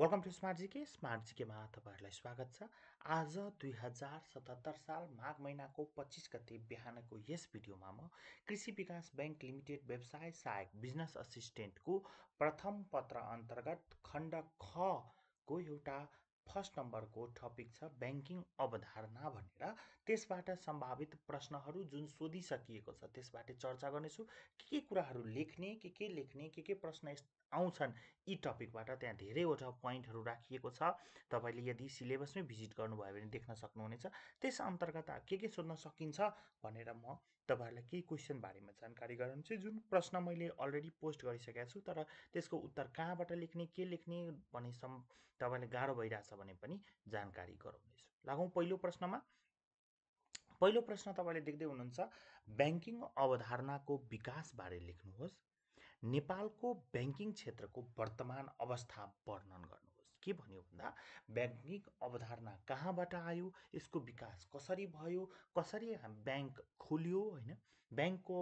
Welcome to smart GK. Smart जीकेमा तपाईँहरूलाई स्वागत छ। आज 2077 साल माघ महिनाको 25 गते बिहानको यस भिडियोमा म कृषि विकास बैंक लिमिटेड व्यवसाय सहायक बिजनेस असिस्टेन्टको प्रथम पत्र अन्तर्गत खण्ड ख को एउटा फर्स्ट नम्बरको टपिक छ ब्याङ्किङ अवधारणा भनेर। त्यसबाट सम्भावित प्रश्नहरू जुन सोधिसकिएको छ त्यसबाट चर्चा गर्नेछु। के कुराहरू लेख्ने, के प्रश्न आउँछन् यी टपिकबाट त्यहाँ धेरैवटा पोइन्टहरू राखिएको छ। तपाईँले यदि सिलेबसमै भिजिट गर्नुभयो भने देख्न सक्नुहुनेछ। त्यस अन्तर्गत के सोध्न सकिन्छ भनेर म तपाईँहरूलाई केही क्वेसन बारेमा जानकारी गराउँछु। जुन प्रश्न मैले अलरेडी पोस्ट गरिसकेको छु, तर त्यसको उत्तर कहाँबाट लेख्ने, के लेख्ने भन्ने तपाईँलाई गाह्रो भइरहेछ भने पनि जानकारी गराउनेछु। लागौँ पहिलो प्रश्नमा। पहिलो प्रश्न तपाईँले देख्दै हुनुहुन्छ, ब्याङ्किङ अवधारणाको विकासबारे लेख्नुहोस्। नेपालको ब्याङ्किङ क्षेत्रको वर्तमान अवस्था वर्णन गर्नुहोस्। के भन्यो भन्दा ब्याङ्किङ अवधारणा कहाँबाट आयो, यसको विकास कसरी भयो, कसरी ब्याङ्क खोलियो, होइन, ब्याङ्कको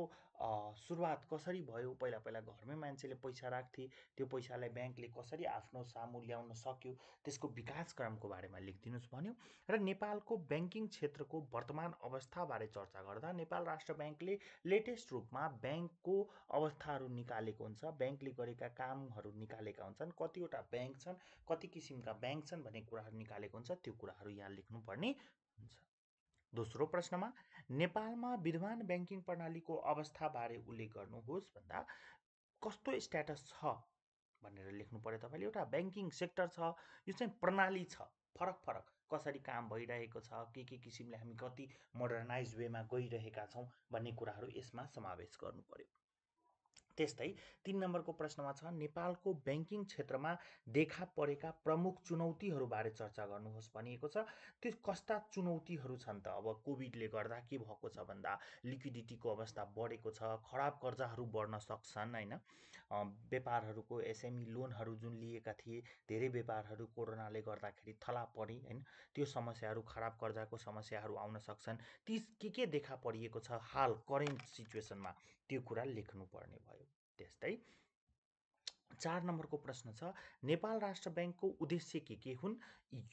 सुरुवात कसरी भयो। पहिला पहिला घरमै मान्छेले पैसा राख्थे, त्यो पैसालाई ब्याङ्कले कसरी आफ्नो सामु ल्याउन सक्यो, त्यसको विकासक्रमको बारेमा लेखिदिनुहोस् भन्यो। र नेपालको ब्याङ्किङ क्षेत्रको वर्तमान अवस्थाबारे चर्चा गर्दा नेपाल राष्ट्र ब्याङ्कले लेटेस्ट रूपमा ब्याङ्कको अवस्थाहरू निकालेको हुन्छ, ब्याङ्कले गरेका कामहरू निकालेका हुन्छन्, कतिवटा ब्याङ्क छन्, कति किसिमका ब्याङ्क छन् भन्ने कुराहरू निकालेको हुन्छ। त्यो कुराहरू यहाँ लेख्नुपर्ने हुन्छ। दोस्रो प्रश्नमा नेपालमा विद्यमान ब्याङ्किङ प्रणालीको अवस्थाबारे उल्लेख गर्नुहोस् भन्दा कस्तो स्ट्याटस छ भनेर लेख्नु पर्यो तपाईँले। एउटा ब्याङ्किङ सेक्टर छ, यो चाहिँ प्रणाली छ, फरक फरक कसरी काम भइरहेको छ, के किसिमले हामी कति मोडर्नाइज वेमा गइरहेका छौँ भन्ने कुराहरू यसमा समावेश गर्नु पर्यो। त्यस्तै 3 नम्बरको प्रश्नमा छ, नेपालको ब्याङ्किङ क्षेत्रमा देखा परेका प्रमुख चुनौतीहरूबारे चर्चा गर्नुहोस् भनिएको छ। त्यो कस्ता चुनौतीहरू छन् त? अब कोभिडले गर्दा के भएको छ भन्दा लिक्विडिटीको अवस्था बढेको छ, खराब कर्जाहरू बढ्न सक्छन्, होइन, व्यापारहरूको एसएमई लोनहरू जुन लिएका थिए, धेरै व्यापारहरू कोरोनाले गर्दाखेरि थला परे, होइन, त्यो समस्याहरू, खराब कर्जाको समस्याहरू आउन सक्छन्। ती के देखा परिएको छ हाल करेन्ट सिचुएसनमा, त्यो कुरा लेख्नुपर्ने भयो। त्यस्तै 4 नम्बरको प्रश्न छ, नेपाल राष्ट्र ब्याङ्कको उद्देश्य के हुन्,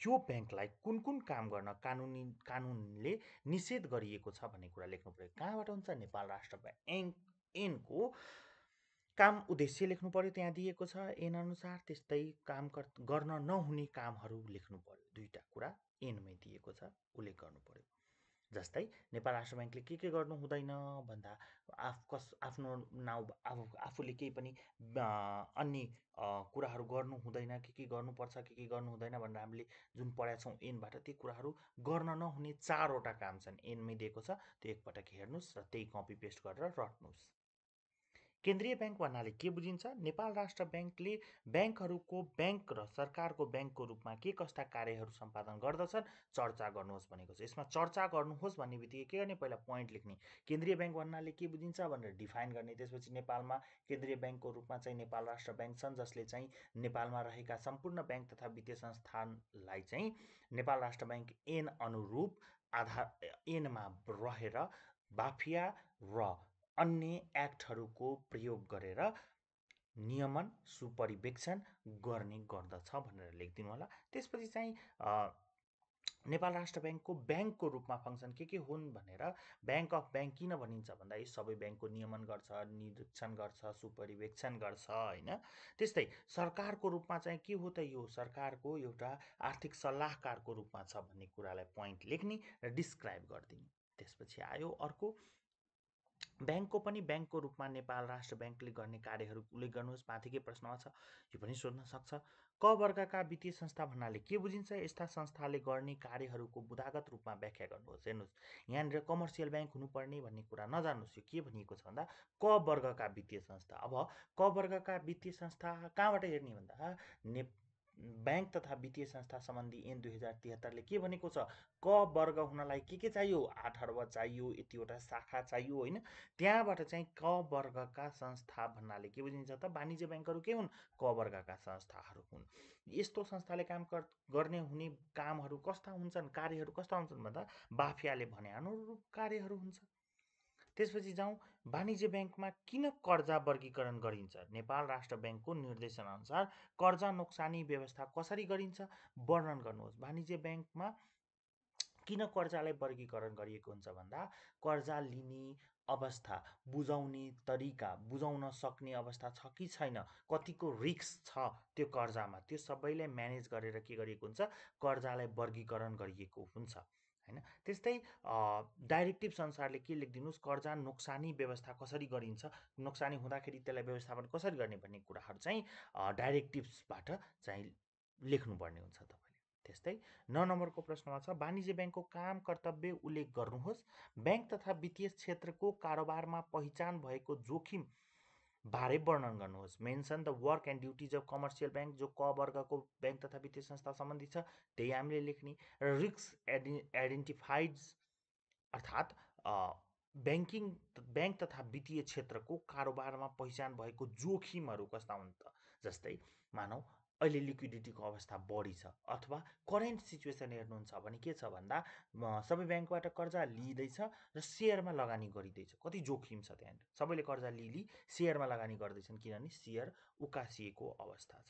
यो ब्याङ्कलाई कुन कुन काम गर्न कानुनले निषेध गरिएको छ भन्ने कुरा लेख्नु पर्यो। कहाँबाट हुन्छ? नेपाल राष्ट्र ब्याङ्क ऐनको काम उद्देश्य लेख्नु पर्यो, त्यहाँ दिएको छ ऐन अनुसार। त्यस्तै काम गर्न नहुने कामहरू लेख्नु पर्यो, दुईवटा कुरा ऐनमै दिएको छ, उल्लेख गर्नु पर्यो। जस्तै नेपाल राष्ट्र ब्याङ्कले के गर्नु हुँदैन भन्दा आफ्नो आफूले केही पनि अन्य कुराहरू गर्नु हुँदैन, के गर्नुपर्छ, के गर्नु हुँदैन भनेर हामीले जुन पढाएको छौँ ऐनबाट, ती कुराहरू गर्न नहुने 4वटा काम छन्, ऐनमै दिएको छ। त्यो एकपटक हेर्नुहोस् र त्यही कपी पेस्ट गरेर रट्नुहोस्। केन्द्रीय ब्याङ्क भन्नाले के बुझिन्छ? नेपाल राष्ट्र ब्याङ्कले ब्याङ्कहरूको ब्याङ्क र सरकारको ब्याङ्कको रूपमा के कस्ता कार्यहरू सम्पादन गर्दछन् चर्चा गर्नुहोस् भनेको छ। यसमा चर्चा गर्नुहोस् भन्ने बित्तिकै के गर्ने? पहिला पोइन्ट लेख्ने, केन्द्रीय ब्याङ्क भन्नाले के बुझिन्छ भनेर डिफाइन गर्ने। त्यसपछि नेपालमा केन्द्रीय ब्याङ्कको रूपमा चाहिँ नेपाल राष्ट्र ब्याङ्क छन्, जसले चाहिँ नेपालमा रहेका सम्पूर्ण ब्याङ्क तथा वित्तीय संस्थानलाई चाहिँ नेपाल राष्ट्र ब्याङ्क ऐन अनुरूप ऐनमा रहेर बाफिया र अन्य एक्टहरूको प्रयोग गरेर नियमन सुपरिवेक्षण गर्ने गर्दछ भनेर लेखिदिनु होला। त्यसपछि चाहिँ नेपाल राष्ट्र ब्याङ्कको ब्याङ्कको रूपमा फङ्सन के हुन् भनेर, ब्याङ्क अफ ब्याङ्क किन भनिन्छ भन्दा यो सबै ब्याङ्कको नियमन गर्छ, निरीक्षण गर्छ, सुपरिवेक्षण गर्छ, होइन। त्यस्तै सरकारको रूपमा चाहिँ के हो त, यो सरकारको एउटा आर्थिक सल्लाहकारको रूपमा छ भन्ने कुरालाई पोइन्ट लेख्ने र डिस्क्राइब गरिदिने। त्यसपछि आयो अर्को, ब्याङ्कको पनि ब्याङ्कको रूपमा नेपाल राष्ट्र ब्याङ्कले गर्ने कार्यहरू उल्लेख गर्नुहोस्। माथिकै प्रश्नमा छ, यो पनि सोध्न सक्छ। क वर्गका वित्तीय संस्था भन्नाले के बुझिन्छ? यस्ता संस्थाले गर्ने कार्यहरूको बुदागत रूपमा व्याख्या गर्नुहोस्। हेर्नुहोस्, यहाँनिर कमर्सियल ब्याङ्क हुनुपर्ने भन्ने कुरा नजान्नुहोस्। यो के भनिएको छ भन्दा क वर्गका वित्तीय संस्था। अब क वर्गका वित्तीय संस्था कहाँबाट हेर्ने भन्दा ब्याङ्क तथा वित्तीय संस्था सम्बन्धी ऐन 2073ले के भनेको छ? क वर्ग हुनलाई के चाहियो? 8 अर्ब चाहियो, यतिवटा शाखा चाहियो, होइन। त्यहाँबाट चाहिँ क वर्गका संस्था भन्नाले के बुझिन्छ त? वाणिज्य ब्याङ्कहरू के हुन्? क वर्गका संस्थाहरू हुन्। यस्तो संस्थाले काम गर्ने हुने कामहरू कस्ता हुन्छन्, कार्यहरू कस्ता हुन्छन् भन्दा बाफियाले भने अनुरूप कार्यहरू हुन्छ। त्यसपछि जाउँ वाणिज्य ब्याङ्कमा किन कर्जा वर्गीकरण गरिन्छ? नेपाल राष्ट्र ब्याङ्कको निर्देशनअनुसार कर्जा नोक्सानी व्यवस्था कसरी गरिन्छ वर्णन गर्नुहोस्। वाणिज्य ब्याङ्कमा किन कर्जालाई वर्गीकरण गरिएको हुन्छ भन्दा कर्जा लिने अवस्था, बुझाउने तरिका, बुझाउन सक्ने अवस्था छ कि छैन, कतिको रिस्क छ त्यो कर्जामा, त्यो सबैलाई म्यानेज गरेर के गरिएको हुन्छ, कर्जालाई वर्गीकरण गरिएको हुन्छ होइन। त्यस्तै डाइरेक्टिभ्स अनुसारले के लेखिदिनुहोस्, कर्जा नोक्सानी व्यवस्था कसरी गरिन्छ, नोक्सानी हुँदाखेरि त्यसलाई व्यवस्थापन कसरी गर्ने भन्ने कुराहरू चाहिँ डाइरेक्टिभ्सबाट चाहिँ लेख्नुपर्ने हुन्छ तपाईँले। त्यस्तै 9 नम्बरको प्रश्नमा छ वाणिज्य ब्याङ्कको काम कर्तव्य उल्लेख गर्नुहोस्। ब्याङ्क तथा वित्तीय क्षेत्रको कारोबारमा पहिचान भएको जोखिम बारे वर्णन गर्नुहोस्। Mention the work and duties of commercial bank, जो क वर्गको ब्याङ्क तथा वित्तीय संस्था सम्बन्धित छ त्यही हामीले लेख्ने। र रिस्क आइडेन्टिफाइड्स अर्थात् ब्याङ्क तथा वित्तीय क्षेत्रको कारोबारमा पहिचान भएको जोखिमहरू कस्ता हुन् त, जस्तै मानौ अहिले लिक्विडिटीको अवस्था बढी छ अथवा करेन्ट सिचुएसन हेर्नुहुन्छ भने के छ भन्दा सबै ब्याङ्कबाट कर्जा लिइँदैछ र सेयरमा लगानी गरिँदैछ। कति जोखिम छ त्यहाँनिर, सबैले कर्जा लिई सेयरमा लगानी गर्दैछन् किनभने सेयर उकासिएको अवस्था छ।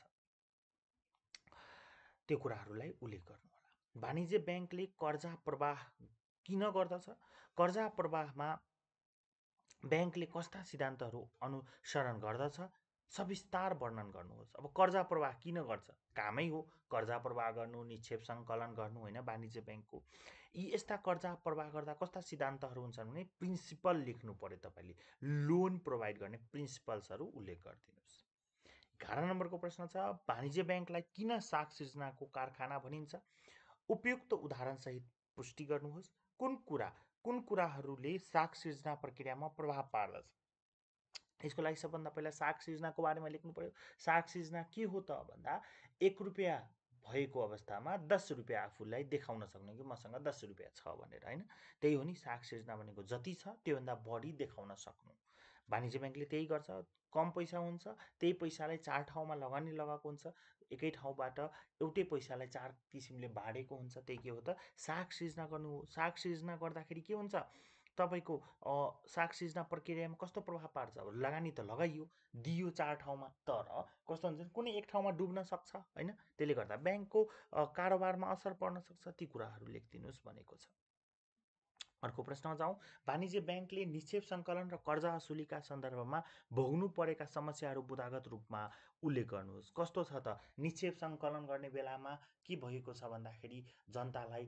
त्यो कुराहरूलाई उल्लेख गर्नुहोला। वाणिज्य ब्याङ्कले कर्जा प्रवाह किन गर्दछ? कर्जा प्रवाहमा ब्याङ्कले कस्ता सिद्धान्तहरू अनुसरण गर्दछ सविस्तार वर्णन गर्नुहोस्। अब कर्जा प्रवाह किन गर्छ? कामै हो कर्जा प्रवाह गर्नु, निक्षेप सङ्कलन गर्नु होइन वाणिज्य ब्याङ्कको। यी यस्ता कर्जा प्रवाह गर्दा कस्ता सिद्धान्तहरू हुन्छन् भने प्रिन्सिपल लेख्नु पर्यो तपाईँले, लोन प्रोभाइड गर्ने प्रिन्सिपल्सहरू उल्लेख गरिदिनुहोस्। 11 नम्बरको प्रश्न छ वाणिज्य ब्याङ्कलाई किन साख सिर्जनाको कारखाना भनिन्छ? उपयुक्त उदाहरणसहित पुष्टि गर्नुहोस्। कुन कुराहरूले साख सिर्जना प्रक्रियामा प्रभाव पार्दछ? यसको लागि सबभन्दा पहिला साख सिर्जनाको बारेमा लेख्नु पर्यो। साख सिर्जना के हो त भन्दा 1 रुपियाँ भएको अवस्थामा 10 रुपियाँ आफूलाई देखाउन सक्ने कि मसँग 10 रुपियाँ छ भनेर होइन। त्यही हो नि साख सिर्जना भनेको, जति छ त्योभन्दा बढी देखाउन सक्नु। वाणिज्य ब्याङ्कले त्यही गर्छ। कम पैसा हुन्छ त्यही पैसालाई 4 ठाउँमा लगानी लगाएको हुन्छ, एकै ठाउँबाट एउटै पैसालाई 4 किसिमले बाँडेको हुन्छ। त्यही के हो त साख सिर्जना गर्नु हो। साख सिर्जना गर्दाखेरि के हुन्छ तपाईँको साख सिर्जना प्रक्रियामा कस्तो प्रभाव पार्छ? अब लगानी त लगाइयो, दियो 4 ठाउँमा, तर कस्तो हुन्छ कुनै एक ठाउँमा डुब्न सक्छ होइन। त्यसले गर्दा ब्याङ्कको कारोबारमा असर पर्न सक्छ। ती कुराहरू लेखिदिनुहोस् भनेको छ। अर्को प्रश्नमा जाउँ। वाणिज्य ब्याङ्कले निक्षेप सङ्कलन र कर्जा असुलीका सन्दर्भमा भोग्नु परेका समस्याहरू बुदागत रूपमा उल्लेख गर्नुहोस्। कस्तो छ त निक्षेप सङ्कलन गर्ने बेलामा के भएको छ भन्दाखेरि जनतालाई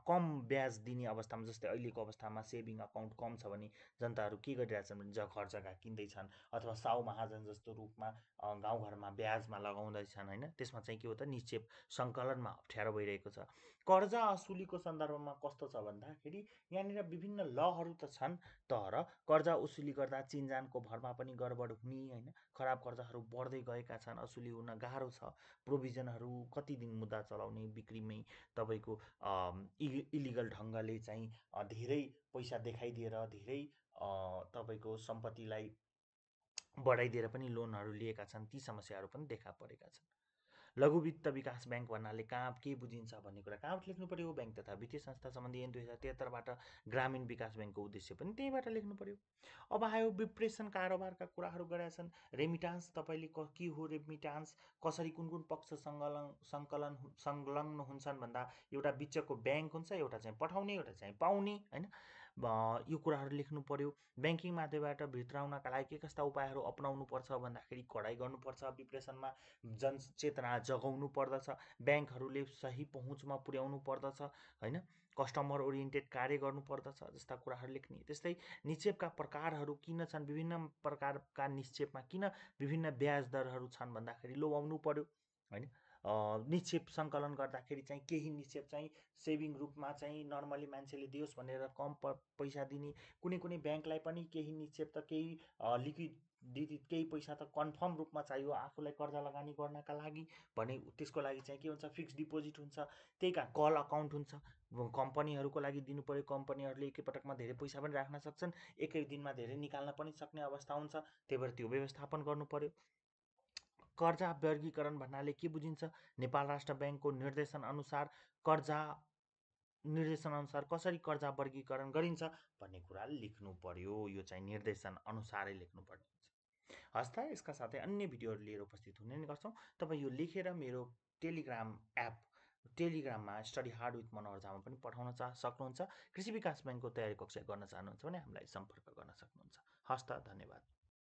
कम ब्याज दिने अवस्थामा, जस्तै अहिलेको अवस्थामा सेभिङ अकाउन्ट कम छ भने जनताहरू के गरिरहेछन् भने घर जग्गा किन्दैछन् अथवा साउ महाजन जस्तो रूपमा गाउँघरमा ब्याजमा लगाउँदैछन् होइन। त्यसमा चाहिँ के हो त निक्षेप सङ्कलनमा अप्ठ्यारो भइरहेको छ। कर्जा असुलीको सन्दर्भमा कस्तो छ भन्दाखेरि यहाँनिर विभिन्न लहरू त छन्, तर कर्जा असुली गर्दा चिनजानको भरमा पनि गडबड हुने होइन। खराब कर्जाहरू बढ्दै गएका छन्, असुली हुन गाह्रो छ। प्रोभिजनहरू कति दिन मुद्दा चलाउने, बिक्रीमै तपाईँको इलिगल ढङ्गले चाहिँ धेरै पैसा देखाइदिएर धेरै तपाईँको सम्पत्तिलाई बढाइदिएर पनि लोनहरू लिएका छन्। ती समस्याहरू पनि देखा परेका छन्। लघु वित्त विकास ब्याङ्क भन्नाले कहाँ के बुझिन्छ भन्ने कुरा कहाँबाट लेख्नु पर्यो? ब्याङ्क तथा वित्तीय संस्था सम्बन्धी ऐन 2073बाट ग्रामीण विकास ब्याङ्कको उद्देश्य पनि त्यहीबाट लेख्नु पर्यो। अब आयो विप्रेषण कारोबारका कुराहरू गरेका छन्। रेमिटान्स तपाईँले के हो, रेमिटान्स कसरी कुन पक्ष संलग्न हुन्छन् भन्दा एउटा बिचको ब्याङ्क हुन्छ, एउटा चाहिँ पठाउने, एउटा चाहिँ पाउने होइन। यो कुराहरू लेख्नु पर्यो। ब्याङ्किङ माध्यमबाट भित्राउनका लागि के कस्ता उपायहरू अपनाउनु पर्छ भन्दाखेरि कडाइ गर्नुपर्छ, विप्रेषणमा जनचेतना जगाउनु पर्दछ, ब्याङ्कहरूले सही पहुँचमा पुर्याउनु पर्दछ होइन, कस्टमर ओरिएन्टेड कार्य गर्नुपर्दछ जस्ता कुराहरू लेख्ने। त्यस्तै निक्षेपका प्रकारहरू किन छन्, विभिन्न प्रकारका निक्षेपमा किन विभिन्न ब्याज दरहरू छन् भन्दाखेरि लोभाउनु पर्यो होइन। निक्षेप सङ्कलन गर्दाखेरि चाहिँ केही निक्षेप चाहिँ सेभिङ रूपमा चाहिँ नर्मली मान्छेले दियोस् भनेर कम पैसा दिने, कुनै ब्याङ्कलाई पनि केही निक्षेप त केही लिक्विडिटी केही पैसा त कन्फर्म रूपमा चाहियो आफूलाई कर्जा लगानी गर्नका लागि भने त्यसको लागि चाहिँ के हुन्छ फिक्स डिपोजिट हुन्छ, त्यही कहाँ कल अकाउन्ट हुन्छ। कम्पनीहरूको लागि दिनु पर्यो, कम्पनीहरूले एकैपटकमा धेरै पैसा पनि राख्न सक्छन्, एकै दिनमा धेरै निकाल्न पनि सक्ने अवस्था हुन्छ, त्यही भएर त्यो व्यवस्थापन गर्नु पर्यो। कर्जा वर्गीकरण भन्नाले के बुझिन्छ? नेपाल राष्ट्र ब्याङ्कको निर्देशन अनुसार कर्जा निर्देशनअनुसार कसरी कर्जा वर्गीकरण गरिन्छ भन्ने कुरा लेख्नु पर्यो। यो चाहिँ निर्देशन अनुसारै लेख्नुपर्ने हुन्छ। हस् त, यसका साथै अन्य भिडियोहरू लिएर उपस्थित हुने नै गर्छौँ। तपाईँ यो लेखेर मेरो टेलिग्राम एप टेलिग्राममा स्टडी हार्ड विथ मनोहर झामा पनि पठाउन सक्नुहुन्छ। कृषि विकास ब्याङ्कको तयारी कक्षा गर्न चाहनुहुन्छ भने हामीलाई सम्पर्क गर्न सक्नुहुन्छ। हस् त, धन्यवाद।